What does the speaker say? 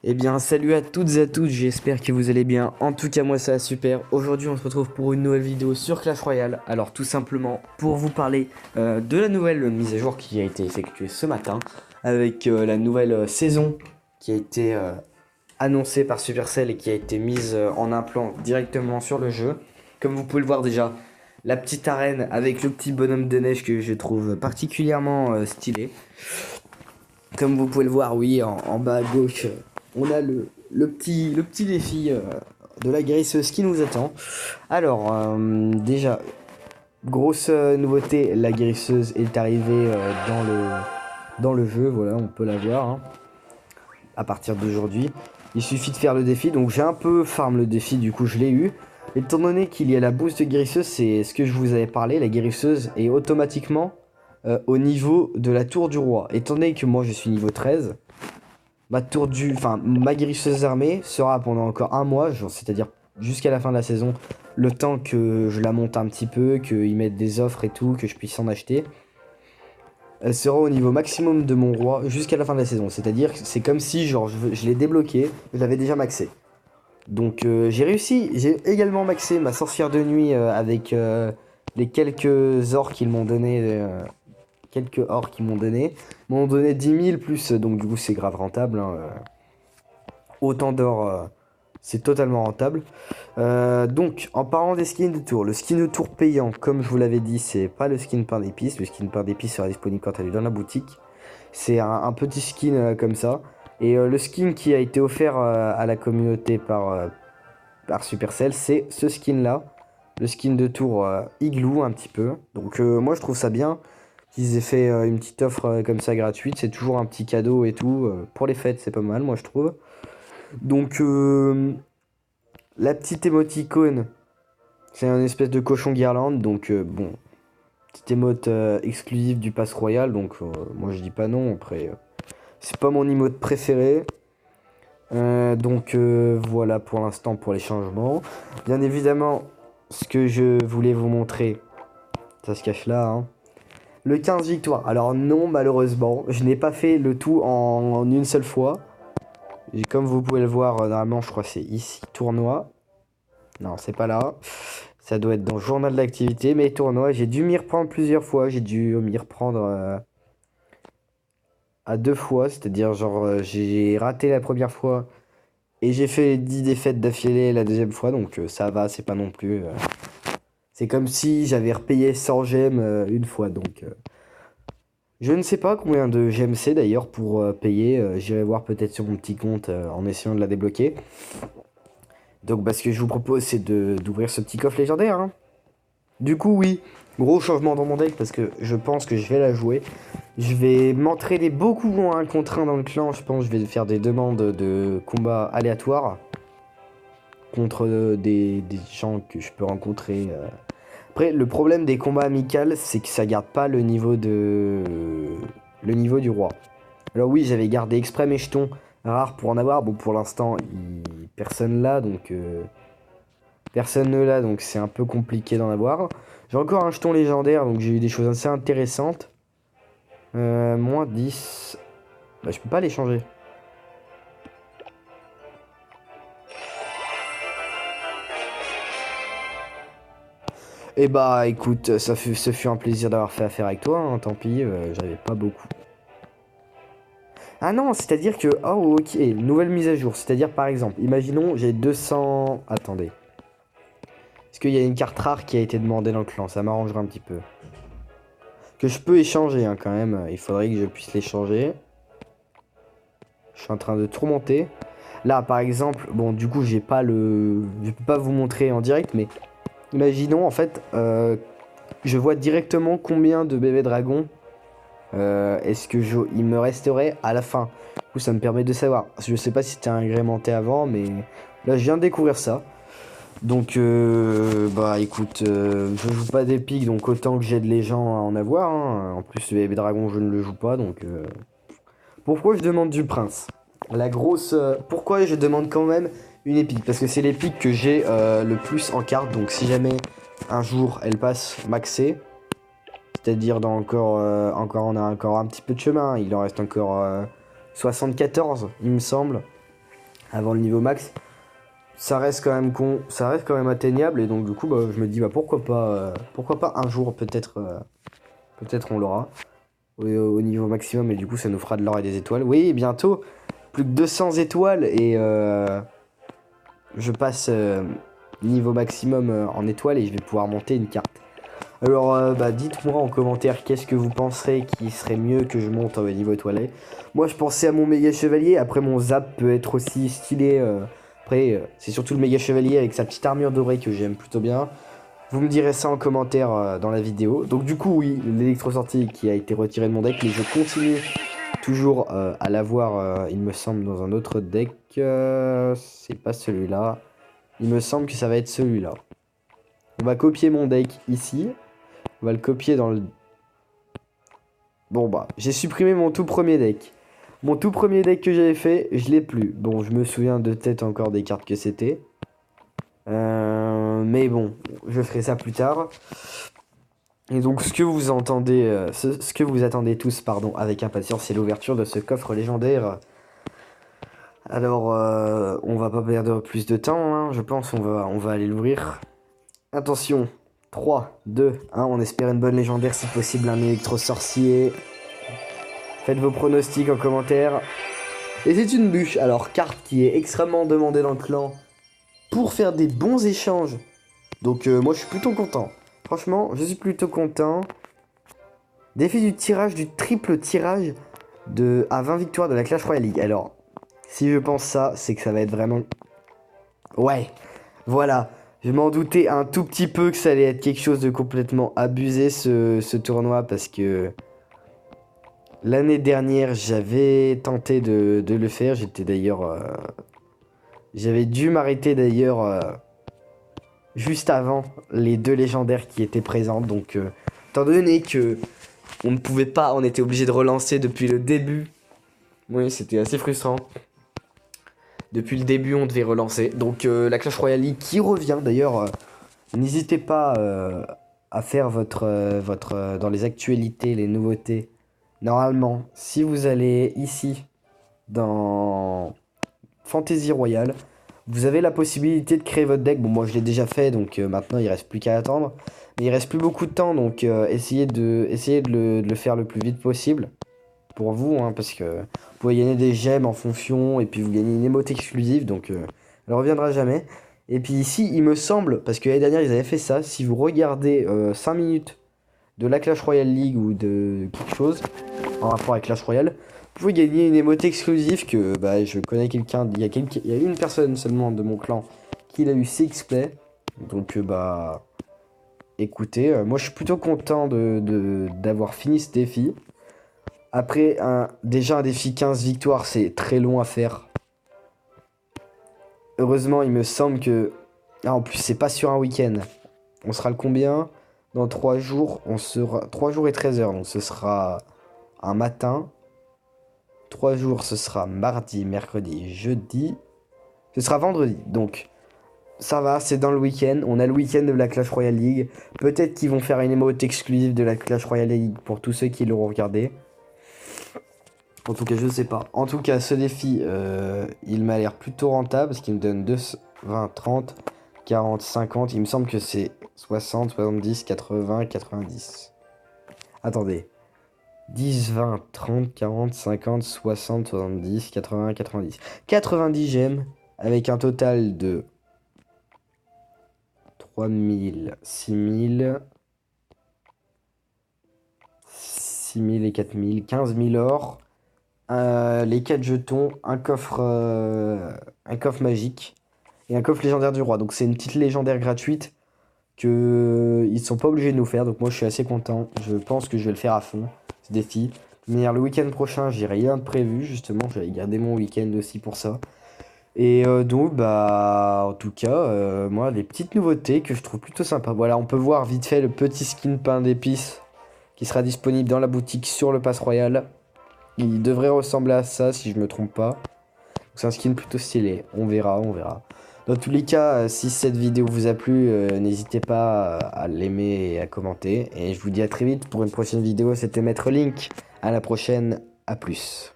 Eh bien, salut à toutes et à tous, j'espère que vous allez bien. En tout cas, moi ça va super. Aujourd'hui, on se retrouve pour une nouvelle vidéo sur Clash Royale. Alors, tout simplement, pour vous parler de la nouvelle mise à jour qui a été effectuée ce matin, avec la nouvelle saison qui a été annoncée par Supercell et qui a été mise en implant directement sur le jeu. Comme vous pouvez le voir déjà, la petite arène avec le petit bonhomme de neige que je trouve particulièrement stylé. Comme vous pouvez le voir, oui, en bas à gauche, on a le petit défi de la guérisseuse qui nous attend. Alors, déjà, grosse nouveauté, la guérisseuse est arrivée dans le jeu, voilà, on peut la voir à partir d'aujourd'hui. Il suffit de faire le défi, donc j'ai un peu farm le défi, du coup je l'ai eu. Étant donné qu'il y a la boost de guérisseuse, c'est ce que je vous avais parlé, la guérisseuse est automatiquement au niveau de la tour du roi. Étant donné que moi je suis niveau 13, ma guérisseuse armée sera pendant encore un mois, c'est-à-dire jusqu'à la fin de la saison, le temps que je la monte un petit peu, qu'ils mettent des offres et tout, que je puisse en acheter. Elle sera au niveau maximum de mon roi jusqu'à la fin de la saison. C'est-à-dire que c'est comme si genre je l'ai débloqué, je l'avais déjà maxé. Donc j'ai réussi, j'ai également maxé ma sorcière de nuit avec les quelques ors qu'ils m'ont donné. Quelques ors qu'ils m'ont donné 10 000 plus, donc du coup c'est grave rentable. Autant d'or, c'est totalement rentable. Donc, en parlant des skins de tour, le skin de tour payant, comme je vous l'avais dit, c'est pas le skin pain d'épices. Le skin pain d'épices sera disponible quand elle est dans la boutique. C'est un petit skin comme ça. Et le skin qui a été offert à la communauté par Supercell, c'est ce skin là. Le skin de tour Igloo, un petit peu. Donc, moi je trouve ça bien qu'ils aient fait une petite offre comme ça gratuite. C'est toujours un petit cadeau et tout. Pour les fêtes, c'est pas mal, moi je trouve. Donc, la petite émoticône, c'est un espèce de cochon guirlande. Donc, bon, petite émote exclusive du Pass Royal. Donc, moi je dis pas non. Après, c'est pas mon emote préféré. Donc, voilà pour l'instant pour les changements. Bien évidemment, ce que je voulais vous montrer, ça se cache là, hein. Le 15 victoires. Alors, non, malheureusement, je n'ai pas fait le tout en une seule fois. Et comme vous pouvez le voir, normalement, je crois que c'est ici, tournoi. Non, c'est pas là. Ça doit être dans le journal d'activité, mais tournoi, j'ai dû m'y reprendre plusieurs fois. J'ai dû m'y reprendre à deux fois. C'est-à-dire, genre, j'ai raté la première fois et j'ai fait 10 défaites d'affilée la deuxième fois. Donc, ça va, c'est pas non plus. C'est comme si j'avais repayé 100 gemmes une fois. Donc, je ne sais pas combien de gemmes c'est d'ailleurs pour payer. J'irai voir peut-être sur mon petit compte en essayant de la débloquer. Donc, bah, ce que je vous propose, c'est d'ouvrir ce petit coffre légendaire, hein. Du coup, oui, gros changement dans mon deck parce que je pense que je vais la jouer. Je vais m'entraîner beaucoup en 1 contre 1 dans le clan. Je pense que je vais faire des demandes de combats aléatoires contre des gens que je peux rencontrer. Après, le problème des combats amicaux, c'est que ça garde pas le niveau du roi. Alors oui, j'avais gardé exprès mes jetons rares pour en avoir. Bon, pour l'instant, personne là, donc personne ne l'a, donc c'est un peu compliqué d'en avoir. J'ai encore un jeton légendaire, donc j'ai eu des choses assez intéressantes. Moins 10. Bah, je peux pas les changer. Et bah écoute, ce fut un plaisir d'avoir fait affaire avec toi, hein, tant pis, j'avais pas beaucoup. Ah non, c'est-à-dire que... Oh ok, nouvelle mise à jour. C'est-à-dire par exemple, imaginons j'ai 200... Attendez. Est-ce qu'il y a une carte rare qui a été demandée dans le clan? Ça m'arrangerait un petit peu. Que je peux échanger hein, quand même. Il faudrait que je puisse l'échanger. Je suis en train de tout remonter. Là, par exemple, bon, du coup, j'ai pas le... Je peux pas vous montrer en direct, mais imaginons, en fait, je vois directement combien de bébés dragons est-ce que il me resterait à la fin. Du coup, ça me permet de savoir. Je sais pas si c'était agrémenté avant, mais là, je viens de découvrir ça. Donc, bah, écoute, je joue pas d'épique, donc autant que j'aide les gens à en avoir, hein. En plus, le bébé dragon, je ne le joue pas, donc... Pourquoi je demande du prince? La grosse... pourquoi je demande quand même une épique? Parce que c'est l'épique que j'ai le plus en carte. Donc si jamais un jour elle passe maxée, c'est-à-dire dans on a encore un petit peu de chemin. Il en reste encore 74, il me semble. avant le niveau max, ça reste quand même atteignable, et donc du coup je me dis pourquoi pas un jour peut-être on l'aura au niveau maximum, et du coup ça nous fera de l'or et des étoiles. Oui, bientôt plus que 200 étoiles, et je passe niveau maximum en étoiles, et je vais pouvoir monter une carte. Alors dites-moi en commentaire qu'est-ce que vous penserez qui serait mieux que je monte au niveau étoilé. Moi je pensais à mon méga chevalier, après mon zap peut être aussi stylé. Après c'est surtout le méga chevalier avec sa petite armure dorée que j'aime plutôt bien. Vous me direz ça en commentaire dans la vidéo. Donc du coup oui, l'électro-sortie qui a été retiré de mon deck, mais je continue toujours à l'avoir, il me semble, dans un autre deck. C'est pas celui-là. Il me semble que ça va être celui-là. On va copier mon deck ici. On va le copier dans le... Bon j'ai supprimé mon tout premier deck. Mon tout premier deck que j'avais fait, je l'ai plus. Bon, je me souviens de tête encore des cartes que c'était. Mais bon, je ferai ça plus tard. Et donc ce que vous entendez, ce que vous attendez tous, pardon, avec impatience, c'est l'ouverture de ce coffre légendaire. Alors, on va pas perdre plus de temps, hein, je pense, on va aller l'ouvrir. Attention, 3, 2, 1, on espère une bonne légendaire, si possible un électro-sorcier. Faites vos pronostics en commentaire. Et c'est une bûche, alors carte qui est extrêmement demandée dans le clan pour faire des bons échanges. Donc moi je suis plutôt content. Franchement, je suis plutôt content. Défi du tirage, du triple tirage à 20 victoires de la Clash Royale League. Alors, si je pense ça, c'est que ça va être vraiment... Ouais, voilà. Je m'en doutais un tout petit peu que ça allait être quelque chose de complètement abusé, ce tournoi, parce que... L'année dernière, j'avais tenté de le faire. J'étais d'ailleurs... J'avais dû m'arrêter d'ailleurs juste avant les deux légendaires qui étaient présentes. Donc, étant donné que on ne pouvait pas, on était obligé de relancer depuis le début. Oui, c'était assez frustrant. Depuis le début, on devait relancer. Donc, la Clash Royale League qui revient. D'ailleurs, n'hésitez pas à faire votre dans les actualités, les nouveautés. Normalement, si vous allez ici, dans Fantasy Royale, vous avez la possibilité de créer votre deck. Bon, moi je l'ai déjà fait, donc maintenant il reste plus qu'à attendre. Mais il reste plus beaucoup de temps, donc essayez de le faire le plus vite possible. Pour vous, hein, parce que vous pouvez gagner des gemmes en fonction, et puis vous gagnez une émote exclusive, donc elle reviendra jamais. Et puis ici, il me semble, parce que l'année dernière ils avaient fait ça, si vous regardez 5 minutes de la Clash Royale League ou de quelque chose en rapport avec Clash Royale, vous pouvez gagner une émote exclusive que je connais quelqu'un, il y a une personne seulement de mon clan qui l'a eu CXplay. Donc écoutez, moi je suis plutôt content d'avoir fini ce défi. Après, déjà un défi 15 victoires, c'est très long à faire. Heureusement, il me semble que... Ah, en plus, c'est pas sur un week-end. On sera le combien? Dans 3 jours, on sera... 3 jours et 13 heures, donc ce sera un matin. 3 jours, ce sera mardi, mercredi, jeudi. Ce sera vendredi, donc... Ça va, c'est dans le week-end. On a le week-end de la Clash Royale League. Peut-être qu'ils vont faire une émote exclusive de la Clash Royale League pour tous ceux qui l'auront regardé. En tout cas, je sais pas. En tout cas, ce défi, il m'a l'air plutôt rentable parce qu'il me donne 2, 20, 30, 40, 50. Il me semble que c'est 60, 70, 80, 90. Attendez. 10, 20, 30, 40, 50, 60, 70, 80, 90. 90 gemmes avec un total de 3000, 6000, 6000 et 4000, 15 000 or, les 4 jetons, un coffre magique et un coffre légendaire du roi. Donc c'est une petite légendaire gratuite que ils sont pas obligés de nous faire. Donc moi je suis assez content. Je pense que je vais le faire à fond, ce défi. Mais le week-end prochain, j'ai rien de prévu justement. J'avais gardé mon week-end aussi pour ça. Et donc, en tout cas, moi, les petites nouveautés que je trouve plutôt sympa. Voilà, on peut voir vite fait le petit skin pain d'épices qui sera disponible dans la boutique sur le Pass Royal. Il devrait ressembler à ça, si je me trompe pas. C'est un skin plutôt stylé. On verra, on verra. Dans tous les cas, si cette vidéo vous a plu, n'hésitez pas à l'aimer et à commenter. Et je vous dis à très vite pour une prochaine vidéo. C'était Maître Link. À la prochaine. À plus.